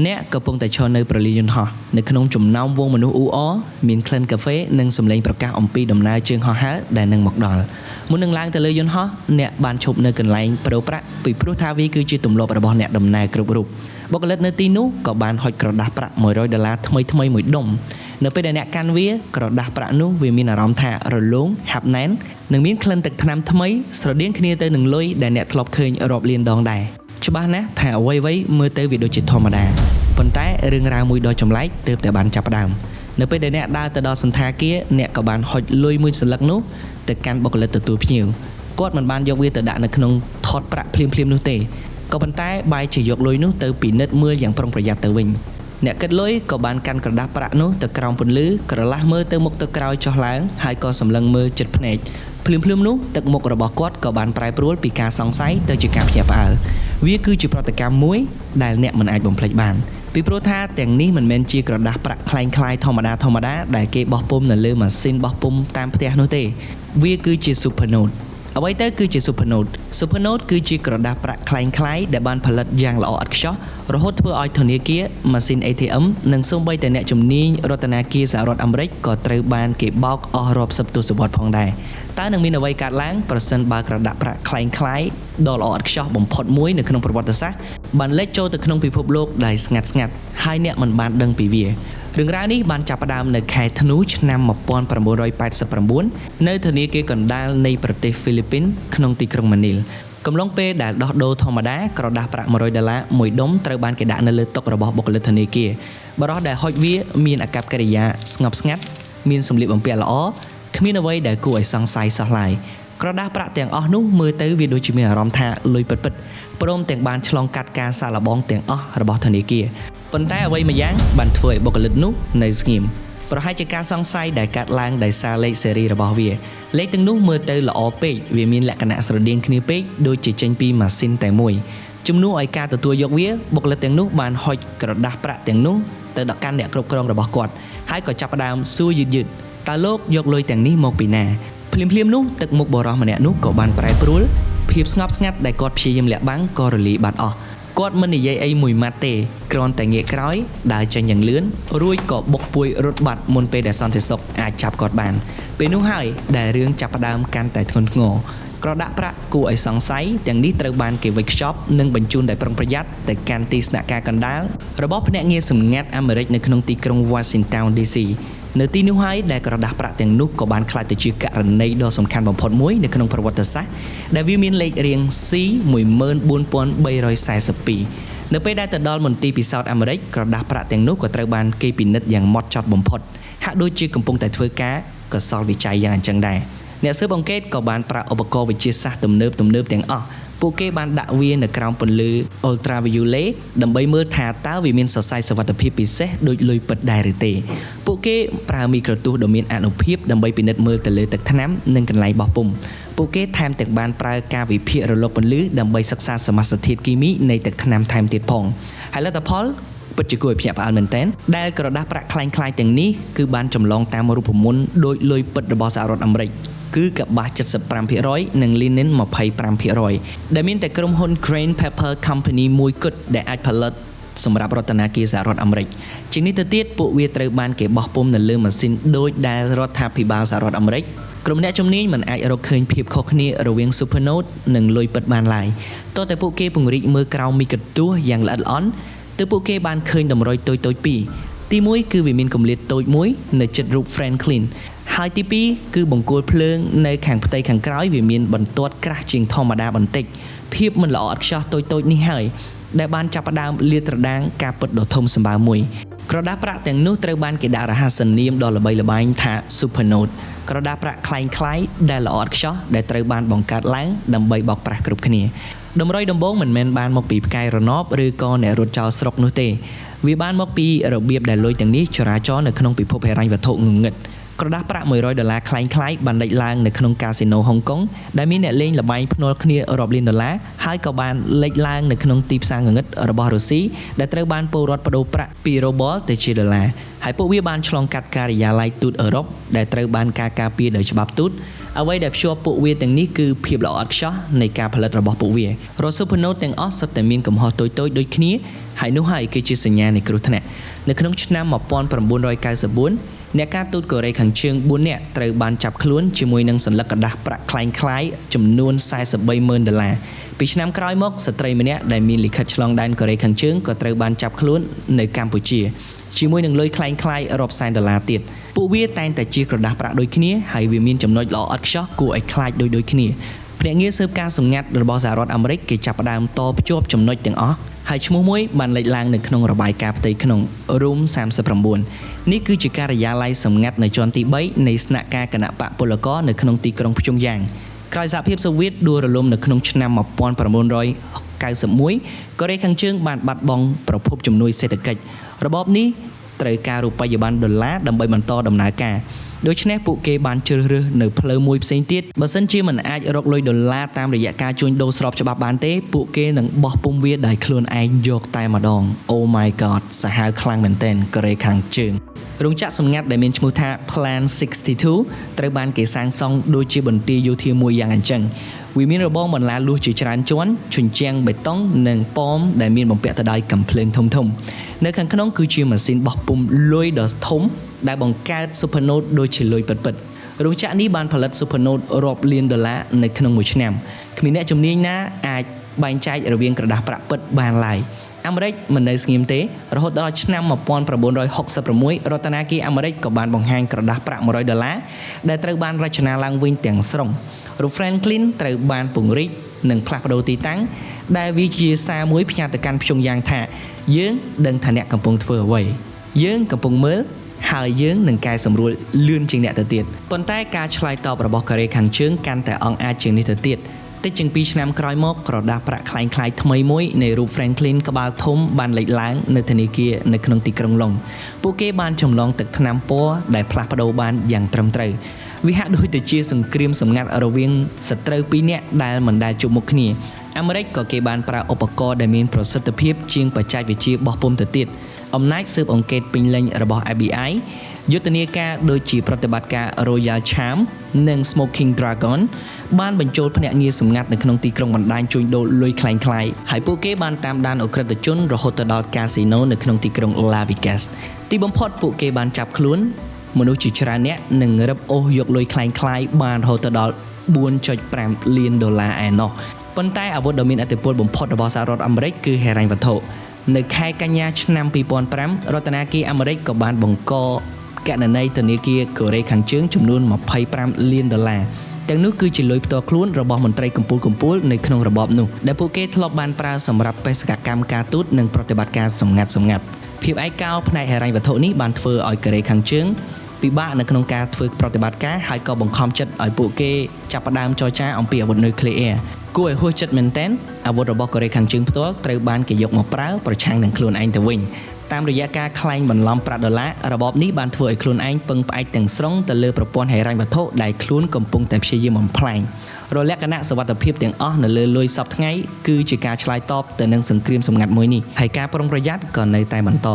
អ្នកកំពុងតែឈរនៅប្រលានយន្តហោះនៅក្នុងចំណោមវងមនុស្សអ៊ូអរមានក្លិនកាហ្វេនិងសម្លេងប្រកាសអំពីដំណើរជើងហោះហើរដែលនឹងមកដល់មុននឹងឡើងទៅលើយន្តហោះអ្នកបានឈប់នៅកន្លែងប្រូប្រាក់ពីព្រោះថាវាគឺជាទម្លាប់របស់អ្នកដំណើរគ្រប់រូបបុគ្គលិកនៅទីនោះក៏បានហុចក្រដាសប្រាក់$100ថ្មីមួយដុំនៅពេលដែលអ្នកកាន់វាក្រដាសប្រាក់នោះវាមានអារម្មណ៍ថារលោងហាប់ណែននិងមានក្លិនទឹកថ្នាំថ្មីស្រដៀងគ្នាទៅនឹងលុយដែលអ្នកធ្លាប់ឃើញរាប់លានដងដែរច្បាស់ណាស់ថាអ្វីៗមើលទៅវាដូចជាធម្មតាប៉ុន្តែរឿងរ៉ាវមួយដ៏ចម្លែកទើបតែបានចាប់ផ្ដើមនៅពេលដែលអ្នកដើរទៅដល់សន្តាគារអ្នកក៏បានហុចលុយមួយសន្លឹកនោះទៅកាន់បុគ្គលិកទទួលភ្ញៀវគាត់មិនបានយកវាទៅដាក់នៅក្នុងថតប្រាក់ភ្លាមៗនោះទេក៏ប៉ុន្តែបែរជាយកលុយនោះទៅពិនិត្យមើលយ៉ាងប្រុងប្រយ័ត្នទៅវិញអ្នកគិតលុយក៏បានកាន់ក្រដាសប្រាក់នោះទៅក្រោមពន្លឺក្រឡះមើលទៅមុខទៅក្រោយចុះឡើងហើយក៏សម្លឹងមើលជិតភ្នែកភ្លាមៗនោះទឹកមុខរបស់គាត់ក៏បានប្រែប្រួលពីការសង្ស័យទៅជាការភ្ញាក់ផ្អើលវាគឺជាប្រតិកម្មមួយដែលអ្នកមិនអាចបំភ្លេចបានពីព្រោះថាទាំងនេះមិនមែនជាក្រដាសប្រាក់คล้ายៗធម្មតាដែលគេបោះពុម្ពនៅលើម៉ាស៊ីនបោះពុម្ពតាមផ្ទះនោះទេវាគឺជា Supernote អ្វីទៅគឺជា Supernote គឺជាក្រដាសប្រាក់คล้ายៗដែលបានផលិតយ៉ាងល្អឥតខ្ចោះរហូតធ្វើឲ្យធនាគារម៉ាស៊ីន ATM និងសូម្បីតែអ្នកជំនាញរដ្ឋាភិបាលសហរដ្ឋអាមេរិកក៏ត្រូវបានគេបោកអស់រាប់សិបទសវត្សរ៍ផងដែរតើនឹងមានអ្វីកើតឡើងប្រសិនបើក្រដាសប្រាក់คล้ายៗដ៏ល្អឥតខ្ចោះបំផុតមួយនៅក្នុងប្រវត្តិសាស្ត្របានលេចចូលទៅក្នុងពិភពលោកដែលស្ងាត់ហើយអ្នកមិនបានដឹងពីវារឿងរ៉ាវនេះបានចាប់ផ្ដើមនៅខែធ្នូឆ្នាំ1989នៅធនាគារកណ្ដាលនៃប្រទេសហ្វីលីពីនក្នុងទីក្រុងម៉ានីលកំឡុងពេលដែលដោះដូរធម្មតាក្រដាសប្រាក់$100មួយដុំត្រូវបានគេដាក់នៅលើតុរបស់បុគ្គលិកធនាគារបរិះដែលហុចវាមានអាកប្បកិរិយាស្ងប់ស្ងាត់មានសម្លៀកបំពាក់ល្អគ្មានអ្វីដែលគួរឲ្យសង្ស័យសោះឡើយក្រដាសប្រាក់ទាំងអស់នោះមើលទៅវាដូចជាមានអារម្មណ៍ថាលុយពិតព្រមទាំងបានឆ្លងកាត់ការសាកល្បងទាំងអស់របស់ធនាគារប៉ុន្តែអ្វីម្យ៉ាងបានធ្វើឲ្យបុគ្គលិកនោះនៅស្ងៀមប្រហែលជាការសង្ស័យដែលកើតឡើងដោយសារលេខស៊េរីរបស់វាលេខទាំងនោះមើលទៅល្អពេកវាមានលក្ខណៈស្រដៀងគ្នាពេកដូចជាចេញពីម៉ាស៊ីនតែមួយជំនួសឲ្យការទទួលយកវាបុគ្គលិកទាំងនោះបានហុចក្រដាសប្រាក់ទាំងនោះទៅដល់កាន់អ្នកគ្រប់គ្រងរបស់គាត់ហើយក៏ចាប់ផ្ដើមសួរយឺតតើលោកយកលុយទាំងនេះមកពីណាភ្លាមនោះទឹកមុខបរិះម្នាក់នោះក៏បានប្រែប្រួលភាពស្ងប់ស្ងាត់ដែលគាត់ព្យាយាមលាក់បាំងក៏រលាយបាត់អស់គាត់មិននិយាយអីមួយម៉ាត់ទេគ្រាន់តែងាកក្រោយដើរចេញយ៉ាងលឿនរួចក៏បុកពួយរត់បាត់មុនពេលដែលសន្តិសុខអាចចាប់គាត់បានពេលនោះហើយដែលរឿងចាប់ផ្ដើមកាន់តែធ្ងន់ធ្ងរក្រដាសប្រាក់គួរឲ្យសង្ស័យទាំងនេះត្រូវបានគេវេចខ្ចប់និងបញ្ជូនដោយប្រុងប្រយ័ត្នទៅកាន់ទីស្នាក់ការកណ្ដាលរបស់ភ្នាក់ងារសម្ងាត់អាមេរិកនៅក្នុងទីក្រុង Washington DC នៅទីនោះហើយដែលក្រដាសប្រាក់ទាំងនោះក៏បានក្លាយទៅជាករណីដ៏សំខាន់បំផុតមួយនៅក្នុងប្រវត្តិសាស្ត្រដែលវាមានលេខរៀង C14342 នៅពេលដែលទៅដល់មន្ទីរពិសោធន៍អាមេរិកក្រដាសប្រាក់ទាំងនោះក៏ត្រូវបានគេពិនិត្យយ៉ាងហ្មត់ចត់បំផុតហាក់ដូចជាកំពុងតែធ្វើការកសលវិច័យយ៉ាងអញ្ចឹងដែរអ្នកស៊ើបអង្កេតក៏បានប្រើឧបករណ៍វិទ្យាសាស្ត្រទំនើបទាំងអស់ពួកគេបានដាក់វានៅក្រោមពន្លឺ Ultraviolet ដើម្បីមើលថាតើវាមានសរសៃសុវត្ថិភាពពិសេសដូចលុយពិតដែរឬទេពួកគេប្រើមីក្រូទស្សន៍ដ៏មានអានុភាពដើម្បីពិនិត្យមើលទៅលើទឹកថ្នាំនិងកន្លែងបោះពុម្ពពួកគេថែមទាំងបានប្រើការវិភាគរលកពន្លឺដើម្បីសិក្សាសមាសធាតុគីមីនៃទឹកថ្នាំថែមទៀតផងហើយលទ្ធផលពិតជាគួរឲ្យភ្ញាក់ផ្អើលមែនទែនដែលក្រដាសប្រាក់คล้ายៗទាំងនេះគឺបានចម្លងតាមរូបមន្តដូចលុយពិតរបស់សហរដ្ឋអាមេរិកគឺកប្បាស 75% និង linen 25% ដែលមានតែក្រុមហ៊ុន Crane Paper Company មួយគត់ដែលអាចផលិតសម្រាប់រដ្ឋាភិបាលសហរដ្ឋអាមេរិកជាងនេះទៅទៀតពួកវាត្រូវបានគេបោះពុម្ពនៅលើម៉ាស៊ីនដូចដែលរដ្ឋាភិបាលសហរដ្ឋអាមេរិកក្រុមអ្នកជំនាញមិនអាចរកឃើញភាពខុសគ្នារវាង Supernote និងលុយពិតបានឡើយទោះតែពួកគេពង្រីកមើលក្រោមមីក្រូទស្សន៍យ៉ាងល្អិតល្អន់ទើបពួកគេបានឃើញតម្រុយតូចៗពីរទី1គឺវាមានគម្លាតតូចមួយនៅជិតរូប Franklinហើយទី2គឺបង្គោលភ្លើងនៅខាងផ្ទៃខាងក្រោយវាមានបន្ទាត់ក្រាស់ជាងធម្មតាបន្តិចភាពមិនល្អឥតខ្ចោះតូចនេះហើយដែលបានចាប់ផ្ដើមលាតត្រដាងការពិតដ៏ធំសម្បើមមួយក្រដាសប្រាក់ទាំងនោះត្រូវបានគេដាក់រហស្សនាមដ៏ល្បីល្បាញថា Supernote ក្រដាសប្រាក់คล้ายៗដែលល្អឥតខ្ចោះដែលត្រូវបានបង្កើតឡើងដើម្បីបោកប្រាស់គ្រប់គ្នាតម្រុយដំបូងមិនមែនបានមកពីផ្កាយរណបឬក៏អ្នករត់ចោលស្រុកនោះទេវាបានមកពីរបៀបដែលលុយទាំងនេះចរាចរនៅក្នុងពិភពហិរញ្ញវត្ថុងងឹត ក្រដាស់ប្រាក់$100คล้ายៗបានលេចឡើងនៅក្នុងកាស៊ីណូហុងកុងដែលមានអ្នកលេងល្បែងភ្នាល់គ្នារាប់លាន$ហើយក៏បានលេចឡើងនៅក្នុងទីផ្សារងងឹតរបស់រុស្ស៊ីដែលត្រូវបានពលរដ្ឋប្តូរប្រាក់ពីរូបលទៅជា$ហើយពួកវាបានឆ្លងកាត់ការិយាល័យទូតអឺរ៉ុបដែលត្រូវបានការពារដោយច្បាប់ទូតអ្វីដែលភ្ជាប់ពួកវាទាំងនេះគឺភាពល្អឥតខ្ចោះនៃការផលិតរបស់ពួកវារ៉ូស៊ូផាណូទាំងអស់សុទ្ធតែមានកំហុសតូចៗដូចគ្នាហើយនោះហើយគឺជាសញ្ញានៃគ្រោះថ្នាក់នៅក្នុងឆ្នាំ1994អ្នកការទូតកូរ៉េខាងជើង4នាក់ត្រូវបានចាប់ខ្លួនជាមួយនឹងសន្លឹកក្រដាស់ប្រាក់คล้ายៗចំនួន$430,000ពីឆ្នាំក្រោយមកស្ត្រីម្នាក់ដែលមានលិខិតឆ្លងដែនកូរ៉េខាងជើងក៏ត្រូវបានចាប់ខ្លួននៅកម្ពុជាជាមួយនឹងលុយคล้ายៗរាប់សែន$ទៀតពួកវាតែងតែជាក្រដាស់ប្រាក់ដូចគ្នាហើយវាមានចំណុចល្អឥតខ្ចោះគួរឲ្យខ្លាចដូចគ្នាភ្នាក់ងារស៊ើបការសម្ងាត់របស់សហរដ្ឋអាមេរិកគេចាប់ផ្ដើមតភ្ជាប់ចំណុចទាំងអស់ហើយឈ្មោះមួយបានលេចឡើងនៅក្នុងរបាយការណ៍ផ្ទៃក្នុង Room 39នេះគឺជាការិយាល័យសម្ងាត់នៅជាន់ទី3នៃស្នាក់ការគណៈបកពលករនៅក្នុងទីក្រុងភ្យុំយ៉ាងក្រោយសហភាពសូវៀតដួលរលំនៅក្នុងឆ្នាំ1991កូរ៉េខាងជើងបានបាត់បង់ប្រភពជំនួយសេដ្ឋកិច្ចរបបនេះត្រូវការរូបិយប័ណ្ណ$ដើម្បីបន្តដំណើរការដូច្នេះពួកគេបានជ្រើសរើសនៅផ្លូវមួយផ្សេងទៀតបើសិនជាមិនអាចរកលុយ$តាមរយៈការជួញដូរស្របច្បាប់បានទេពួកគេនឹងបោះពុម្ពវាដោយខ្លួនឯងយកតែម្ដង Oh my god សាហាវខ្លាំងមែនទែនកូរ៉េខាងជើងរោងចក្រសម្ងាត់ដែលមានឈ្មោះថា Plan 62ត្រូវបានគេសាងសង់ដូចជាបន្ទាយយោធាមួយយ៉ាងអញ្ចឹងវាមានរបងបន្លាលួសជាច្រើនជាន់ជញ្ជាំងបេតុងនិងប៉មដែលមានបំពាក់ទៅដោយកាំភ្លើងធំៗនៅខាងក្នុងគឺជាម៉ាស៊ីនបោះពុម្ពលុយដ៏ធំដែលបង្កើតស៊ុបហាណូតដូចជាលុយពិតៗរោងចក្រនេះបានផលិតស៊ុបហាណូតរាប់លាន$នៅក្នុងមួយឆ្នាំគ្មានអ្នកជំនាញណាអាចបែងចែករវាងក្រដាស់ប្រាក់ពិតបានឡើយអាមេរិកមិននៅស្ងៀមទេរហូតដល់ឆ្នាំ1966រដ្ឋាភិបាលអាមេរិកក៏បានបង្ហាញក្រដាស់ប្រាក់$100ដែលត្រូវបានរចនាឡើងវិញទាំងស្រុងរូប Franklin ត្រូវបានពង្រីកនិងផ្លាស់ប្ដូរទីតាំងដែលវាជាសារមួយផ្ញើទៅកាន់ភ្យុំយ៉ាងថាយើងដឹងថាអ្នកកំពុងធ្វើអ្វីយើងកំពុងមើលហើយយើងនឹងកែសម្រួលលឿនជាងអ្នកទៅទៀតប៉ុន្តែការឆ្លើយតបរបស់កូរ៉េខាងជើងកាន់តែអង់អាចជាងនេះទៅទៀតតិចជាង2ឆ្នាំក្រោយមកក្រដាស់ប្រាក់คล้ายៗថ្មីមួយនៃរូប Franklin ក្បាលធំបានលេចឡើងនៅធនាគារនៅក្នុងទីក្រុងឡុងពួកគេបានចម្លងទឹកថ្នាំពណ៌ដែលផ្លាស់ប្ដូរបានយ៉ាងត្រឹមត្រូវវាហាក់ដូចទៅជាសង្គ្រាមសម្ងាត់រវាងសត្រូវពីរនាក់ដែលមិនដែលជួបមុខគ្នាអាមេរិកក៏គេបានប្រើឧបករណ៍ដែលមានប្រសិទ្ធភាពជាងបច្ចេកវិទ្យាបោះពុម្ពទៅទៀតអំណាចស៊ើបអង្កេតពេញលេញរបស់ FBI យុទ្ធនាការដូចជាប្រតិបត្តិការ Royal Charm និង Smoking Dragon បានបញ្ចូលភ្នាក់ងារសម្ងាត់នៅក្នុងទីក្រុងបណ្ដាញជួញដូរលុយคล้ายៗហើយពួកគេបានតាមដានអក្រិតជនរហូតទៅដល់កាស៊ីណូនៅក្នុងទីក្រុង Las Vegas ទីបំផុតពួកគេបានចាប់ខ្លួនមនុស្សជាច្រើនអ្នកនឹងរឹបអូសយកលុយคล้ายៗបានរហូតទៅដល់$4.5 លានឯណោះប៉ុន្តែអាវុធដ៏មានឥទ្ធិពលបំផុតរបស់សហរដ្ឋអាមេរិកគឺហិរញ្ញវត្ថុនៅខែកញ្ញាឆ្នាំ2005រដ្ឋាភិបាលអាមេរិកក៏បានបង្កគណនីធនាគារកូរ៉េខាងជើងចំនួន$25 លានទាំងនោះគឺជាលុយផ្ទាល់ខ្លួនរបស់មន្ត្រីកម្ពុជានៅក្នុងរបបនោះដែលពួកគេធ្លាប់បានប្រើសម្រាប់បេសកកម្មការទូតនិងប្រតិបត្តិការសម្ងាត់ភាពឯកោផ្នែកហិរញ្ញវត្ថុនេះបានធ្វើឲ្យកូរ៉េខាងជើងពិបាកនៅក្នុងការធ្វើប្រតិបត្តិការហើយក៏បង្ខំចិត្តឲ្យពួកគេចាប់ផ្ដើមចរចាអំពីអាវុធនុយក្លេអ៊ែរគួរឲ្យហួសចិត្តមែនទែនអាវុធរបស់កូរ៉េខាងជើងផ្ទាល់ត្រូវបានគេយកមកប្រើប្រឆាំងនឹងខ្លួនឯងទៅវិញតាមរយៈការក្លែងបន្លំប្រាក់$របបនេះបានធ្វើឲ្យខ្លួនឯងពឹងផ្អែកទាំងស្រុងទៅលើប្រព័ន្ធហិរញ្ញវត្ថុដែលខ្លួនកំពុងតែព្យាយាមបំផ្លាញរលក្ខណៈសុវត្ថិភាពទាំងអស់នៅលើលុយសពថ្ងៃគឺជាការឆ្លើយតបទៅនឹងសង្គ្រាមសម្ងាត់មួយនេះហើយការប្រុងប្រយ័ត្នក៏នៅតែបន្ត